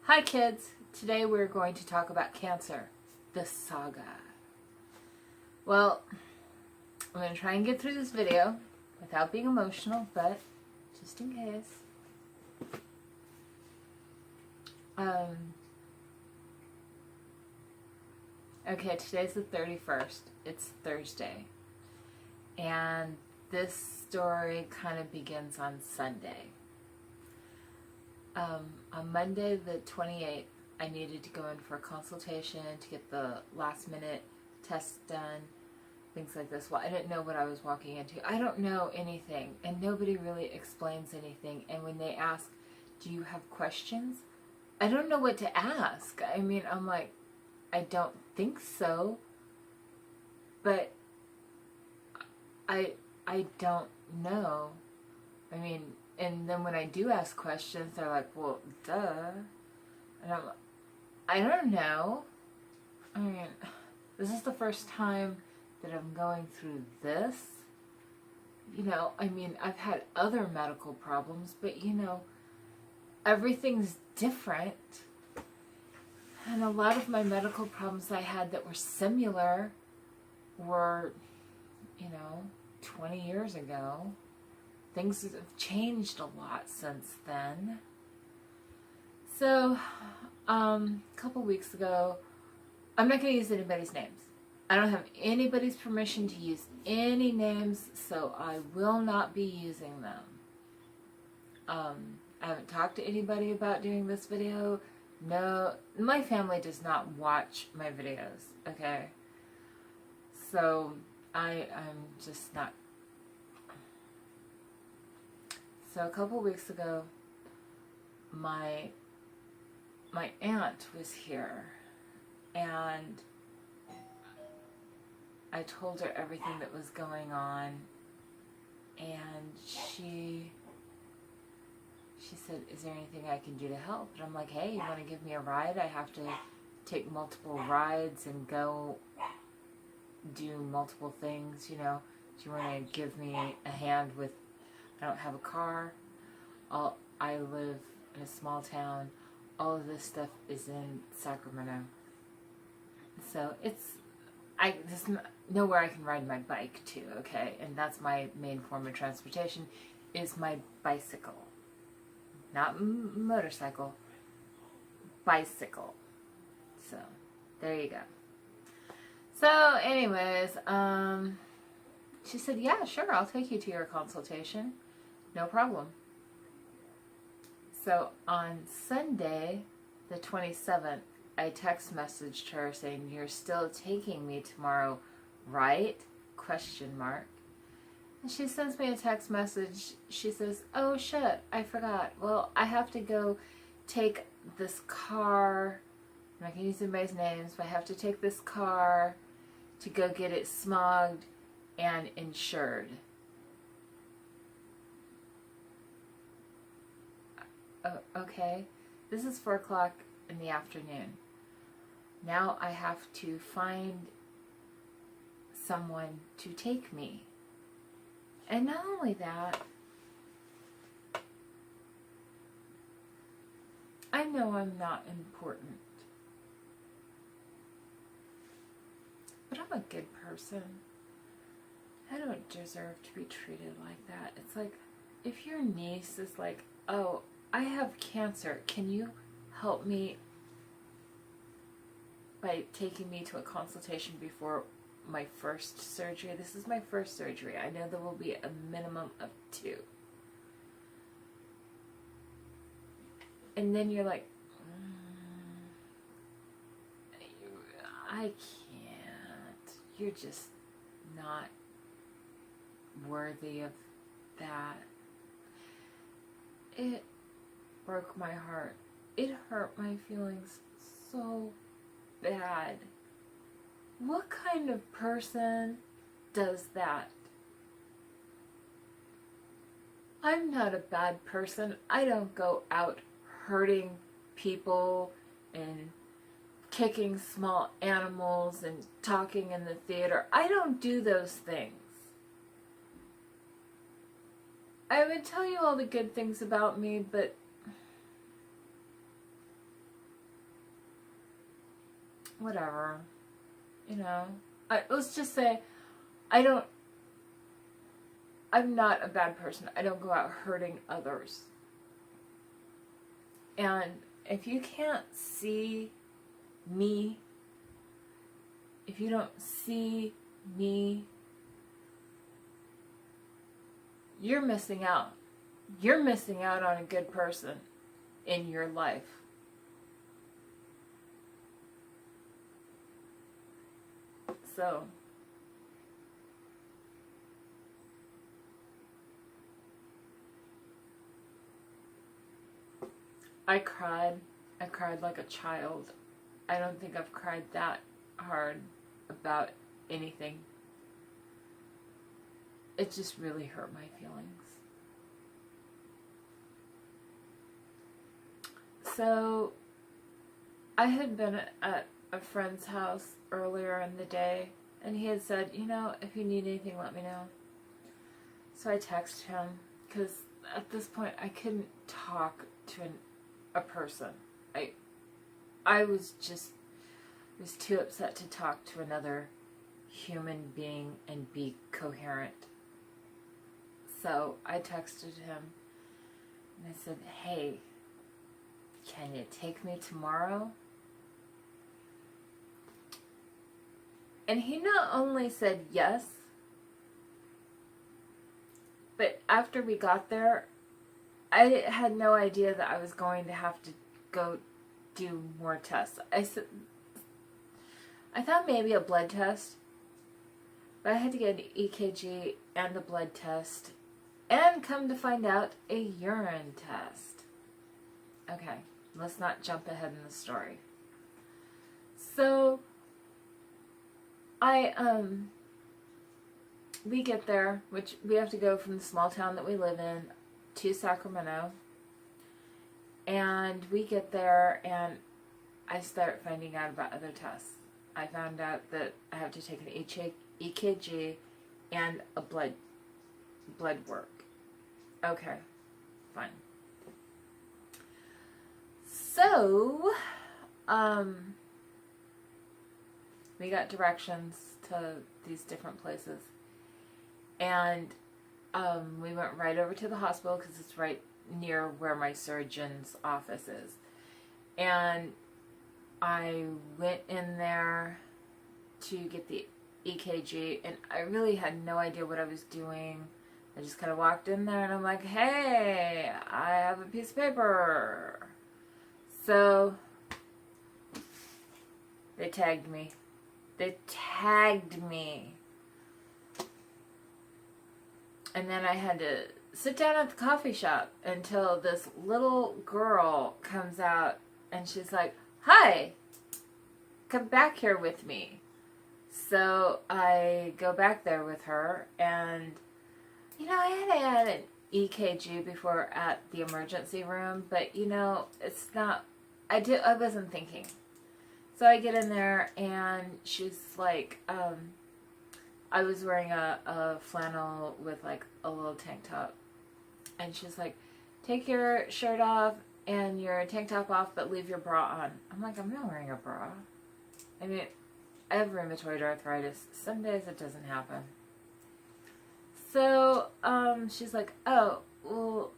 Hi kids! Today we're going to talk about cancer, the saga. Well, I'm going to try and get through this video without being emotional, but just in case. Okay, today's the 31st. It's Thursday. And this story kind of begins on Sunday. On Monday the 28th, I needed to go in for a consultation to get the last minute tests done, things like this. Well, I didn't know what I was walking into. I don't know anything, and nobody really explains anything. And when they ask, do you have questions? I don't know what to ask. I mean, I'm like, I don't think so, but I don't know. I mean, and then when I do ask questions, they're like, well, duh. And I don't know. I mean, this is the first time that I'm going through this. You know, I mean, I've had other medical problems, but you know, everything's different. And a lot of my medical problems I had that were similar were, you know, 20 years ago. Things have changed a lot since then. So, a couple weeks ago, I'm not going to use anybody's names. I don't have anybody's permission to use any names, so I will not be using them. I haven't talked to anybody about doing this video. No, my family does not watch my videos, okay? So, I'm just not. So a couple weeks ago, my aunt was here, and I told her everything that was going on, and she said, is there anything I can do to help? And I'm like, hey, you want to give me a ride? I have to take multiple rides and go do multiple things, you know. Do you want to give me a hand with, I don't have a car. I live in a small town. All of this stuff is in Sacramento. So there's nowhere I can ride my bike to, okay? And that's my main form of transportation, is my bicycle. Not motorcycle, bicycle. So, there you go. So, anyways, she said, yeah, sure, I'll take you to your consultation. No problem. So on Sunday, the 27th, I text messaged her saying, you're still taking me tomorrow, right? ? And she sends me a text message. She says, oh shit, I forgot. Well, I have to go take this car. I'm not going to use anybody's names, but I have to take this car to go get it smogged and insured. Okay, this is 4 o'clock in the afternoon. Now I have to find someone to take me. And not only that, I know I'm not important, but I'm a good person. I don't deserve to be treated like that. It's like, if your niece is like, oh, I have cancer, can you help me by taking me to a consultation before my first surgery? This is my first surgery. I know there will be a minimum of 2. And then you're like, I can't. You're just not worthy of that. It broke my heart. It hurt my feelings so bad. What kind of person does that? I'm not a bad person. I don't go out hurting people and kicking small animals and talking in the theater. I don't do those things. I would tell you all the good things about me, but whatever, you know. Let's just say, I'm not a bad person. I don't go out hurting others. And if you can't see me, if you don't see me, you're missing out. You're missing out on a good person in your life. So, I cried. I cried like a child. I don't think I've cried that hard about anything. It just really hurt my feelings. So, I had been at a friend's house earlier in the day, and he had said, you know, if you need anything, let me know. So I texted him, because at this point I couldn't talk to a person. I was too upset to talk to another human being and be coherent. So I texted him, and I said, hey, can you take me tomorrow? And he not only said yes, but after we got there, I had no idea that I was going to have to go do more tests. I thought maybe a blood test, but I had to get an EKG and a blood test, and come to find out, a urine test. Okay, let's not jump ahead in the story. So, we get there, which we have to go from the small town that we live in to Sacramento, and we get there, and I start finding out about other tests. I found out that I have to take an EKG and a blood work. Okay, fine. So, we got directions to these different places, and we went right over to the hospital because it's right near where my surgeon's office is. And I went in there to get the EKG, and I really had no idea what I was doing. I just kind of walked in there, and I'm like, hey, I have a piece of paper. So, they tagged me. And then I had to sit down at the coffee shop until this little girl comes out, and she's like, hi, come back here with me. So I go back there with her, and, you know, I had an EKG before at the emergency room, but, you know, it's not, I wasn't thinking. So I get in there, and she's like, I was wearing a flannel with like a little tank top, and she's like, take your shirt off and your tank top off, but leave your bra on. I'm like, I'm not wearing a bra. I mean, I have rheumatoid arthritis. Some days it doesn't happen. So, she's like, oh, well,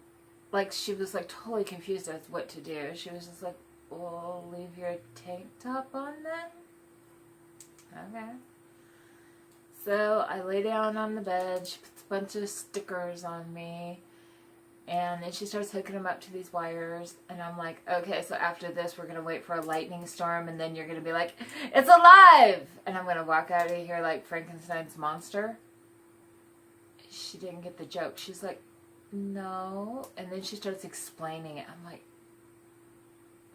like, she was like totally confused as what to do. She was just like, well, leave your tank top on then? Okay. So I lay down on the bed, she puts a bunch of stickers on me, and then she starts hooking them up to these wires, and I'm like, okay, so after this we're going to wait for a lightning storm, and then you're going to be like, it's alive! And I'm going to walk out of here like Frankenstein's monster. She didn't get the joke. She's like, no. And then she starts explaining it. I'm like,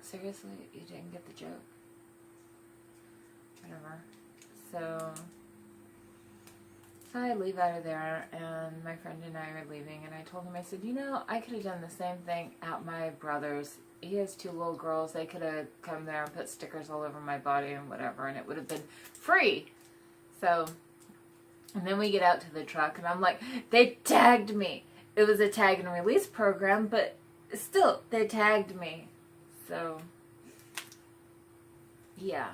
seriously? You didn't get the joke? Whatever. So I leave out of there, and my friend and I are leaving, and I told him, I said, you know, I could have done the same thing at my brother's. He has 2 little girls. They could have come there and put stickers all over my body and whatever, and it would have been free. So, and then we get out to the truck, and I'm like, they tagged me. It was a tag and release program, but still, they tagged me. So, yeah.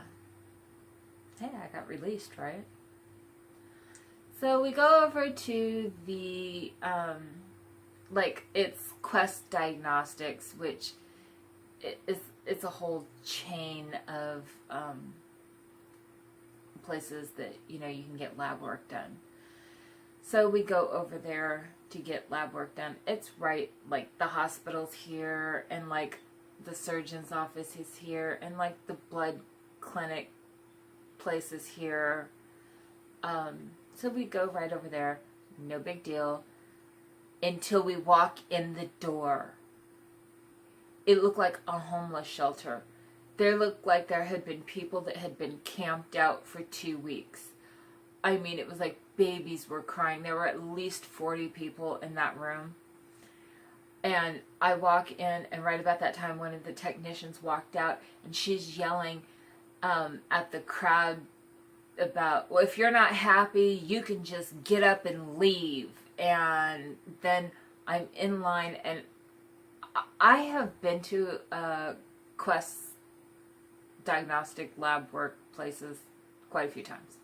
Hey, I got released, right? So we go over to the, it's Quest Diagnostics, which it's a whole chain of places that, you can get lab work done. So we go over there to get lab work done. It's right, the hospital's here, and, the surgeon's office is here, and, the blood clinic place is here. So we go right over there. No big deal. Until we walk in the door. It looked like a homeless shelter. There looked like there had been people that had been camped out for 2 weeks. I mean, it was like babies were crying. There were at least 40 people in that room. And I walk in, and right about that time, one of the technicians walked out, and she's yelling at the crowd about, well, if you're not happy, you can just get up and leave. And then I'm in line, and I have been to Quest diagnostic lab work places quite a few times.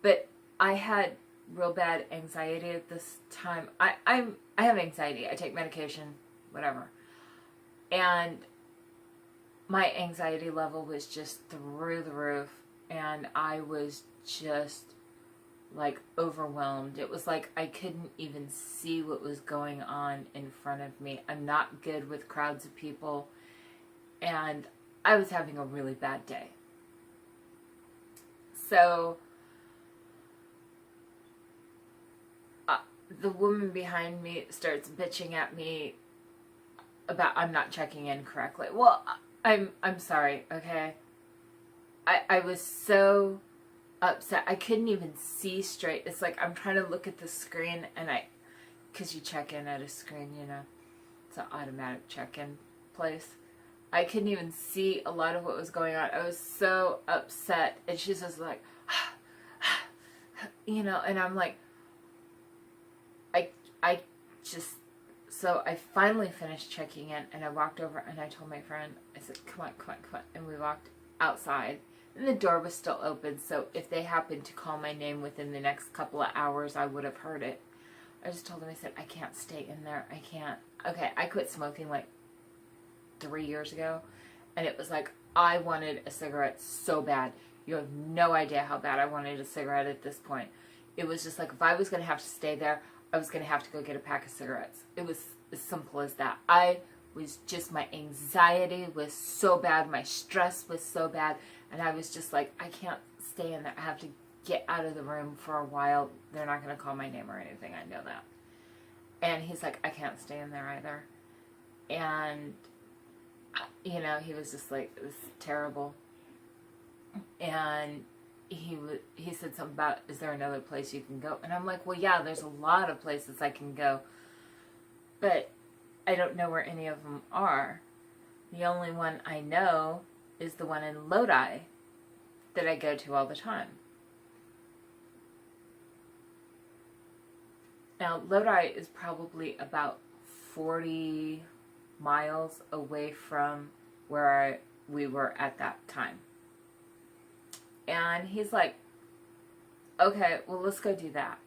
But I had real bad anxiety at this time. I have anxiety. I take medication, whatever. And my anxiety level was just through the roof. And I was just overwhelmed. It was like I couldn't even see what was going on in front of me. I'm not good with crowds of people. And I was having a really bad day. So the woman behind me starts bitching at me about I'm not checking in correctly. Well, I'm sorry, okay? I was so upset. I couldn't even see straight. It's like I'm trying to look at the screen, and because you check in at a screen, it's an automatic check-in place. I couldn't even see a lot of what was going on. I was so upset, and she's just like, and I'm like, so I finally finished checking in, and I walked over, and I told my friend, I said, come on, and we walked outside. And the door was still open, so if they happened to call my name within the next couple of hours, I would have heard it. I just told them, I said, I can't stay in there. I can't. Okay, I quit smoking 3 years ago, and it was like I wanted a cigarette so bad. You have no idea how bad I wanted a cigarette at this point. It was just like if I was going to have to stay there, I was going to have to go get a pack of cigarettes. It was as simple as that. My anxiety was so bad, my stress was so bad, and I was just like, I can't stay in there. I have to get out of the room for a while. They're not going to call my name or anything. I know that. And he's like, I can't stay in there either. And, he was just like, it was terrible. And he said something about, is there another place you can go? And I'm like, well, yeah, there's a lot of places I can go. But I don't know where any of them are. The only one I know is the one in Lodi that I go to all the time. Now, Lodi is probably about 40 miles away from where we were at that time. And he's like, okay, well, let's go do that.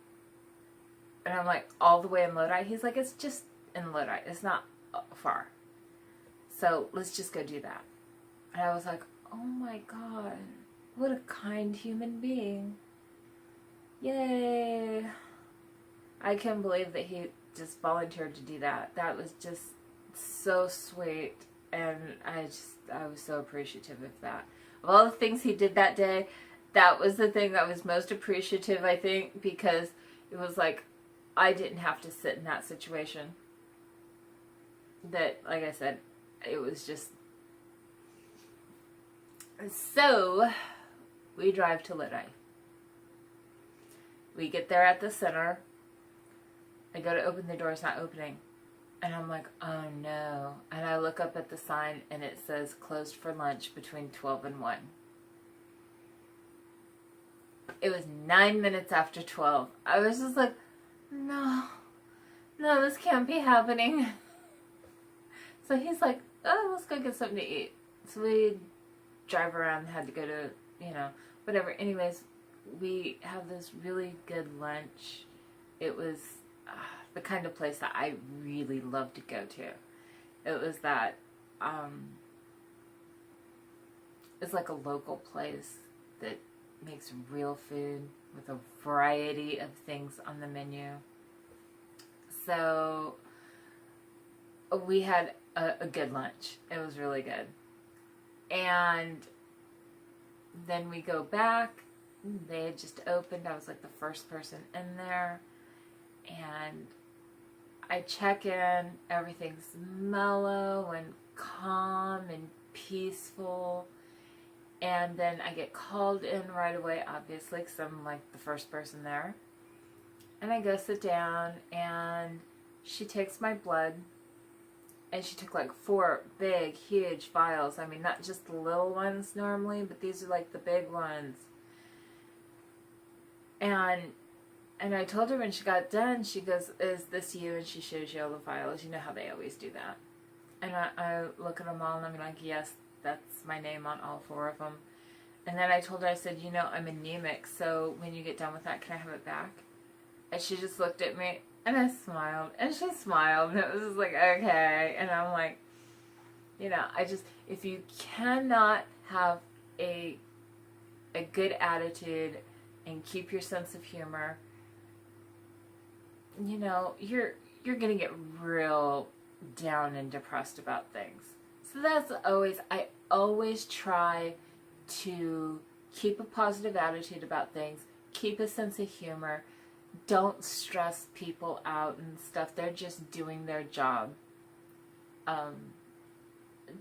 And I'm like, all the way in Lodi? He's like, it's just in Lodi. It's not far. So let's just go do that. And I was like, oh my God, what a kind human being. Yay. I can't believe that he just volunteered to do that. That was just so sweet. And I was so appreciative of that. Of all the things he did that day, that was the thing that was most appreciative, I think, because it was like I didn't have to sit in that situation. That, like I said, it was just... So, we drive to Lodi. We get there at the center. I go to open the door, it's not opening. And I'm like, oh no. And I look up at the sign and it says closed for lunch between 12 and 1. It was 9 minutes after 12. I was just like, no, this can't be happening. So he's like, oh, let's go get something to eat. So we drive around, had to go to you know, whatever. Anyways, we have this really good lunch. It was the kind of place that I really love to go to. It was that, it's like a local place that makes real food with a variety of things on the menu. So we had a good lunch. It was really good. And then we go back. They had just opened. I was like the first person in there. And I check in. Everything's mellow and calm and peaceful. And then I get called in right away, obviously, because I'm like the first person there. And I go sit down, and she takes my blood. And she took like 4 big, huge vials. I mean, not just the little ones normally, but these are like the big ones. And I told her when she got done, she goes, "Is this you?" And she shows you all the vials. You know how they always do that. And I look at them all, and I'm like, "Yes, that's my name on all 4 of them." And then I told her, I said, "You know, I'm anemic, so when you get done with that, can I have it back?" And she just looked at me, and I smiled, and she smiled, and it was just like, okay. And I'm like, you know, if you cannot have a good attitude and keep your sense of humor, you know, you're gonna get real down and depressed about things. So that's I always try to keep a positive attitude about things, keep a sense of humor, don't stress people out and stuff. They're just doing their job.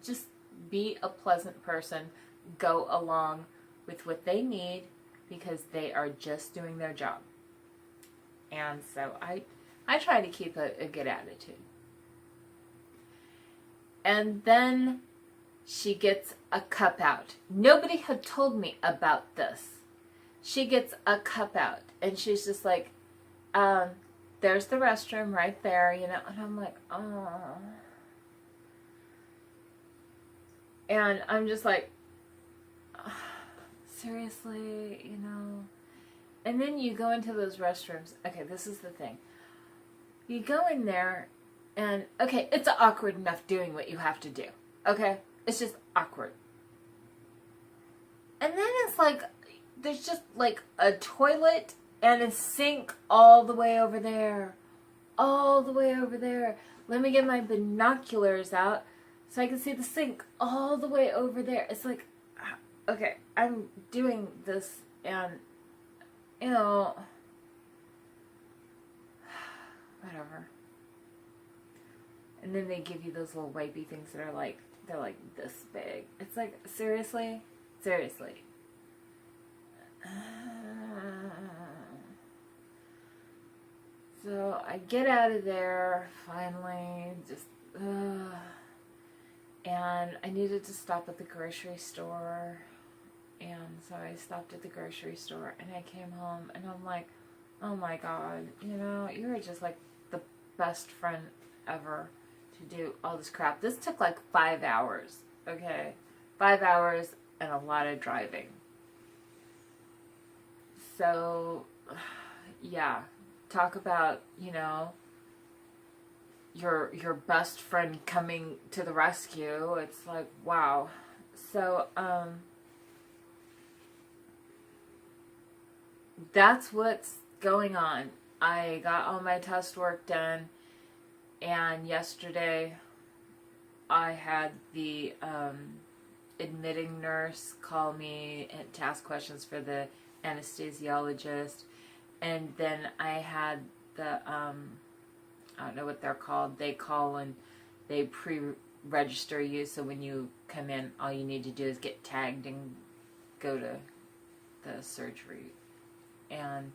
Just be a pleasant person, go along with what they need because they are just doing their job. And so I try to keep a good attitude. And then she gets a cup out. Nobody had told me about this. She gets a cup out, and she's just like, there's the restroom right there, you know. And I'm like, oh. And I'm just like, oh, seriously, you know. And then you go into those restrooms. Okay, this is the thing. You go in there, and, okay, it's awkward enough doing what you have to do. Okay? It's just awkward. And then it's like, there's just like a toilet and a sink all the way over there. All the way over there. Let me get my binoculars out so I can see the sink all the way over there. It's like, okay, I'm doing this and, you know, whatever. And then they give you those little wipey things that are like, they're like this big. It's like, seriously? Seriously. So I get out of there finally, just and I needed to stop at the grocery store, and so I stopped at the grocery store, and I came home, and I'm like, oh my God, you know, you were just like the best friend ever to do all this crap. This took like 5 hours, okay? 5 hours and a lot of driving. So, yeah, talk about, you know, your best friend coming to the rescue. It's like, wow. So, that's what's going on. I got all my test work done, and yesterday I had the admitting nurse call me and to ask questions for the anesthesiologist, and then I had the I don't know what they're called. They call and they pre-register you, so when you come in, all you need to do is get tagged and go to the surgery. And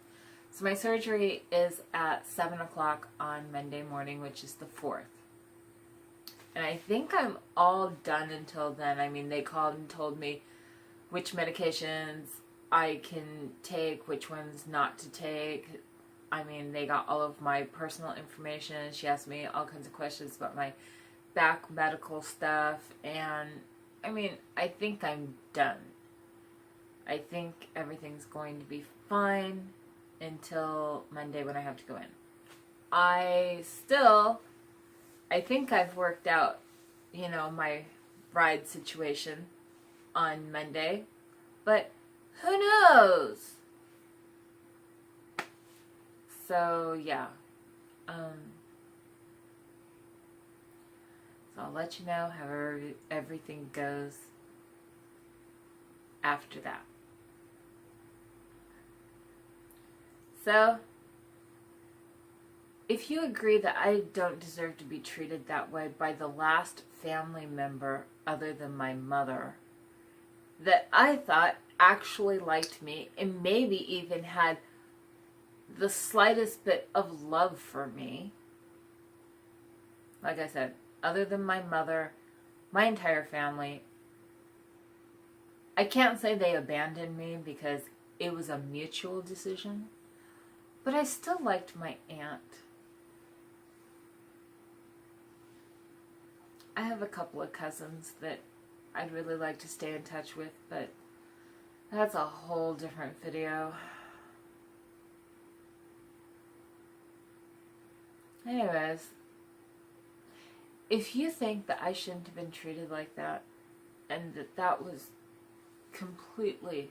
so my surgery is at 7 o'clock on Monday morning, which is the 4th. And I think I'm all done until then. I mean, they called and told me which medications I can take, which ones not to take. I mean, they got all of my personal information. She asked me all kinds of questions about my back medical stuff. And, I mean, I think I'm done. I think everything's going to be fine until Monday when I have to go in. I think I've worked out, my ride situation on Monday, but who knows? So, yeah. So I'll let you know how everything goes after that. So, if you agree that I don't deserve to be treated that way by the last family member other than my mother that I thought actually liked me and maybe even had the slightest bit of love for me, like I said, other than my mother, my entire family, I can't say they abandoned me because it was a mutual decision, but I still liked my aunt. I have a couple of cousins that I'd really like to stay in touch with, but that's a whole different video. Anyways, if you think that I shouldn't have been treated like that, and that was completely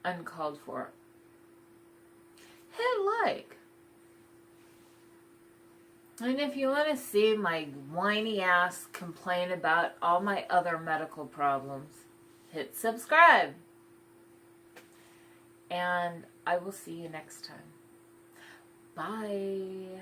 uncalled for, hit like. And if you want to see my whiny ass complain about all my other medical problems, hit subscribe. And I will see you next time. Bye.